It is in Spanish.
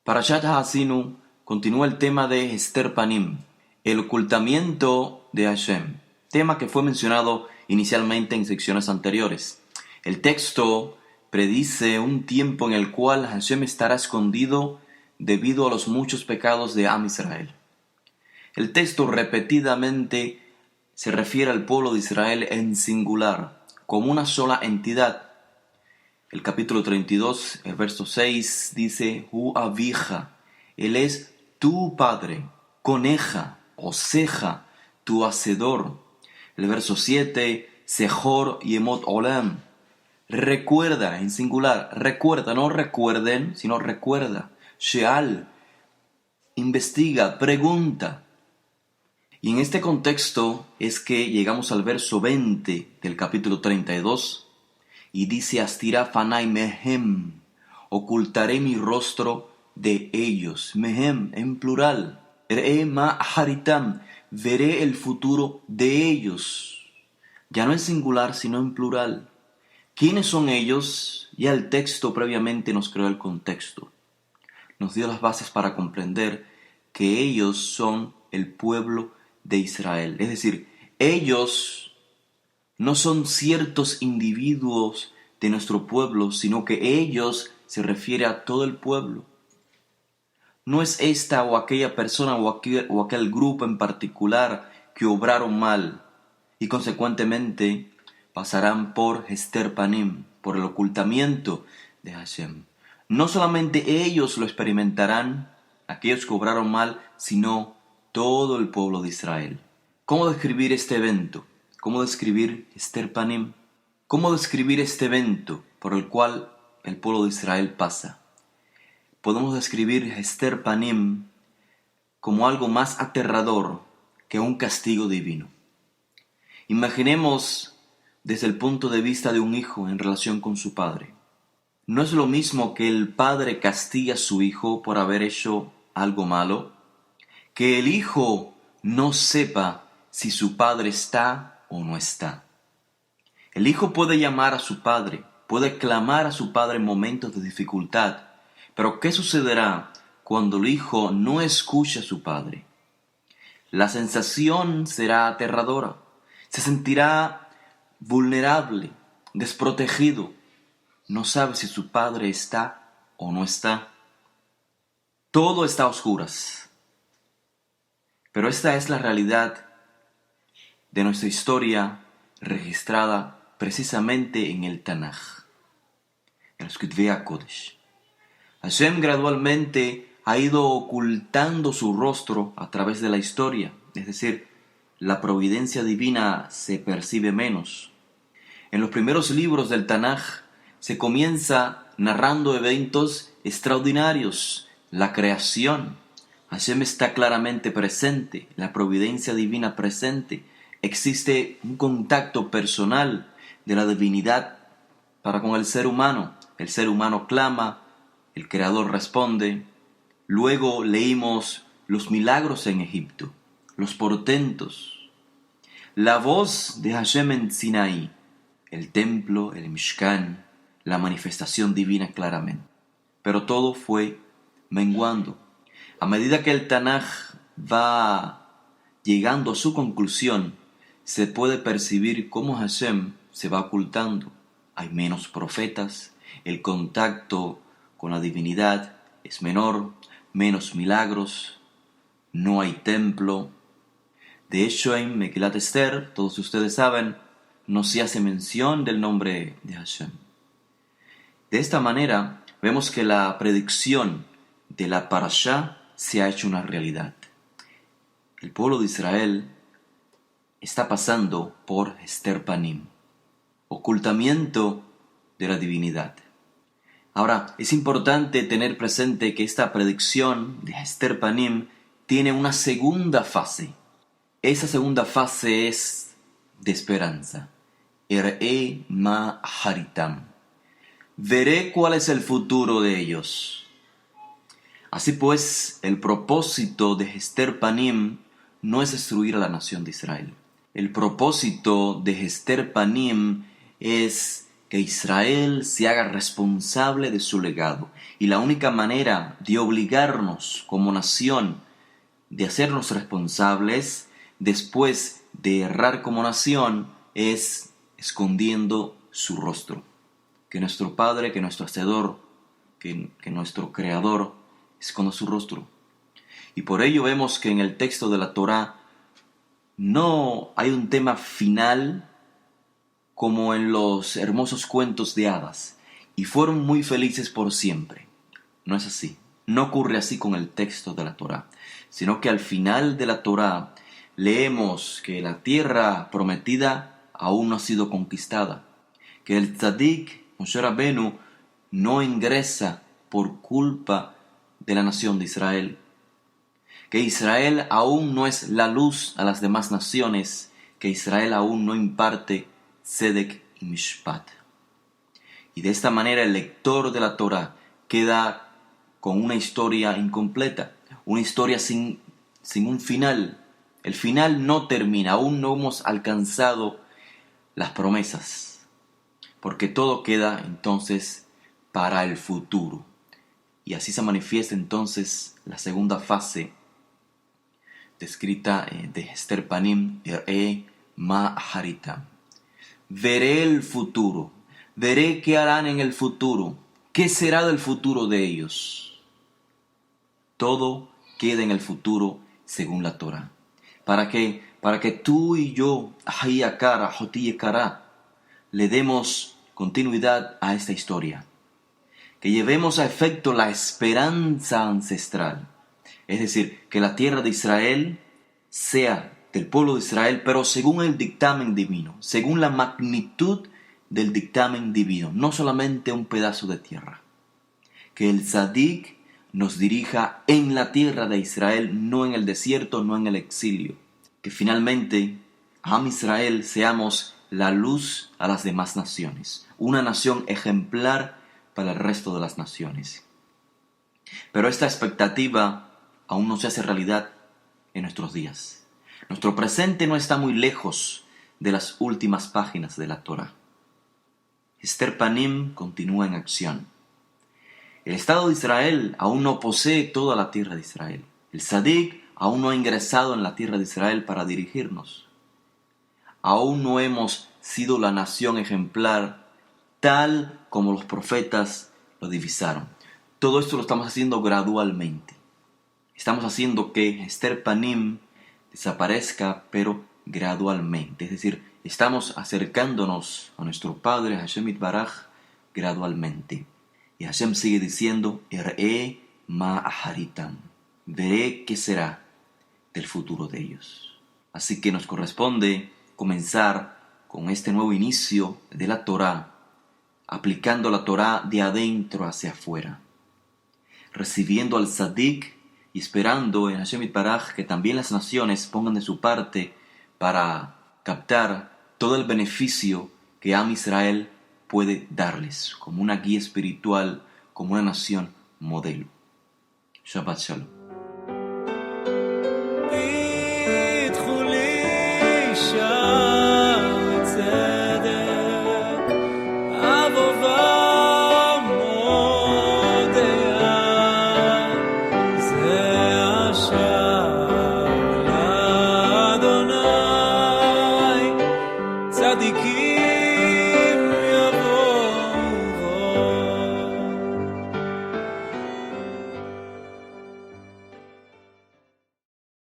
Parashat Ha'azinu continúa el tema de Esther Panim, el ocultamiento de Hashem, tema que fue mencionado inicialmente en secciones anteriores. El texto predice un tiempo en el cual Hashem estará escondido debido a los muchos pecados de Am Israel. El texto repetidamente se refiere al pueblo de Israel en singular, como una sola entidad. El capítulo 32, el verso 6 dice, Hu avija, él es tu padre, coneja o ceja, tu hacedor. El verso 7, Sehor y Emot Olam, recuerda en singular, recuerda, no recuerden, sino recuerda. Sheal, investiga, pregunta. Y en este contexto es que llegamos al verso 20 del capítulo 32, y dice Astira Fanai Mehem, ocultaré mi rostro de ellos. Mehem en plural. Ma Haritam, veré el futuro de ellos. Ya no en singular, sino en plural. ¿Quiénes son ellos? Ya el texto previamente nos creó el contexto. Nos dio las bases para comprender que ellos son el pueblo de Israel. Es decir, ellos no son ciertos individuos de nuestro pueblo, sino que ellos se refiere a todo el pueblo. No es esta o aquella persona o aquel grupo en particular que obraron mal y consecuentemente pasarán por Hester Panim, por el ocultamiento de Hashem. No solamente ellos lo experimentarán, aquellos que obraron mal, sino todo el pueblo de Israel. ¿Cómo describir este evento? ¿Cómo describir Hester Panim? ¿Cómo describir este evento por el cual el pueblo de Israel pasa? Podemos describir Hester Panim como algo más aterrador que un castigo divino. Imaginemos desde el punto de vista de un hijo en relación con su padre. ¿No es lo mismo que el padre castiga a su hijo por haber hecho algo malo? Que el hijo no sepa si su padre está o no está. El hijo puede llamar a su padre, puede clamar a su padre en momentos de dificultad, pero ¿qué sucederá cuando el hijo no escucha a su padre? La sensación será aterradora, se sentirá vulnerable, desprotegido, no sabe si su padre está o no está. Todo está a oscuras. Pero esta es la realidad de nuestra historia registrada precisamente en el Tanaj, en los Ketvei HaKodesh. Hashem gradualmente ha ido ocultando su rostro a través de la historia, es decir, la providencia divina se percibe menos. En los primeros libros del Tanaj se comienza narrando eventos extraordinarios, la creación. Hashem está claramente presente, la providencia divina presente. Existe un contacto personal de la divinidad para con el ser humano. El ser humano clama, el Creador responde. Luego leímos los milagros en Egipto, los portentos, la voz de Hashem en Sinaí, el templo, el Mishkan, la manifestación divina claramente. Pero todo fue menguando. A medida que el Tanaj va llegando a su conclusión, se puede percibir cómo Hashem se va ocultando. Hay menos profetas, el contacto con la divinidad es menor, menos milagros, no hay templo. De hecho, en Megilat Esther, todos ustedes saben, no se hace mención del nombre de Hashem. De esta manera, vemos que la predicción de la Parashá se ha hecho una realidad. El pueblo de Israel está pasando por Hester Panim, ocultamiento de la divinidad. Ahora, es importante tener presente que esta predicción de Hester Panim tiene una segunda fase. Esa segunda fase es de esperanza. Er'e ma haritam. Veré cuál es el futuro de ellos. Así pues, el propósito de Hester Panim no es destruir a la nación de Israel. El propósito de Hester Panim es que Israel se haga responsable de su legado. Y la única manera de obligarnos como nación, de hacernos responsables después de errar como nación, es escondiendo su rostro. Que nuestro Padre, que nuestro Hacedor, que nuestro Creador esconda su rostro. Y por ello vemos que en el texto de la Torá no hay un tema final como en los hermosos cuentos de hadas, y fueron muy felices por siempre. No es así. No ocurre así con el texto de la Torá, sino que al final de la Torá leemos que la tierra prometida aún no ha sido conquistada, que el Tzadik, Moshe Rabenu, no ingresa por culpa de la nación de Israel, que Israel aún no es la luz a las demás naciones, que Israel aún no imparte Tzedek y Mishpat. Y de esta manera el lector de la Torá queda con una historia incompleta, una historia sin un final. El final no termina, aún no hemos alcanzado las promesas, porque todo queda entonces para el futuro. Y así se manifiesta entonces la segunda fase descrita de Esther Panim, Ma Haritam. Veré el futuro, veré qué harán en el futuro, qué será del futuro de ellos. Todo queda en el futuro según la Torah. ¿Para qué? Para que tú y yo, le demos continuidad a esta historia. Que llevemos a efecto la esperanza ancestral. Es decir, que la tierra de Israel sea del pueblo de Israel, pero según el dictamen divino, según la magnitud del dictamen divino, no solamente un pedazo de tierra. Que el Tzadik nos dirija en la tierra de Israel, no en el desierto, no en el exilio. Que finalmente, Am Israel, seamos la luz a las demás naciones, una nación ejemplar para el resto de las naciones. Pero esta expectativa aún no se hace realidad en nuestros días. Nuestro presente no está muy lejos de las últimas páginas de la Torá. Esther Panim continúa en acción. El Estado de Israel aún no posee toda la tierra de Israel. El Tzadik aún no ha ingresado en la tierra de Israel para dirigirnos. Aún no hemos sido la nación ejemplar tal como los profetas lo divisaron. Todo esto lo estamos haciendo gradualmente. Estamos haciendo que Esther Panim desaparezca, pero gradualmente. Es decir, estamos acercándonos a nuestro Padre Hashem Yitbaraj gradualmente. Y Hashem sigue diciendo, Ma Aharitam. Veré qué será del futuro de ellos. Así que nos corresponde comenzar con este nuevo inicio de la Torá, aplicando la Torá de adentro hacia afuera, recibiendo al Tzadik y esperando en Hashem Yitbaraj que también las naciones pongan de su parte para captar todo el beneficio que Am Israel puede darles como una guía espiritual, como una nación modelo. Shabbat Shalom.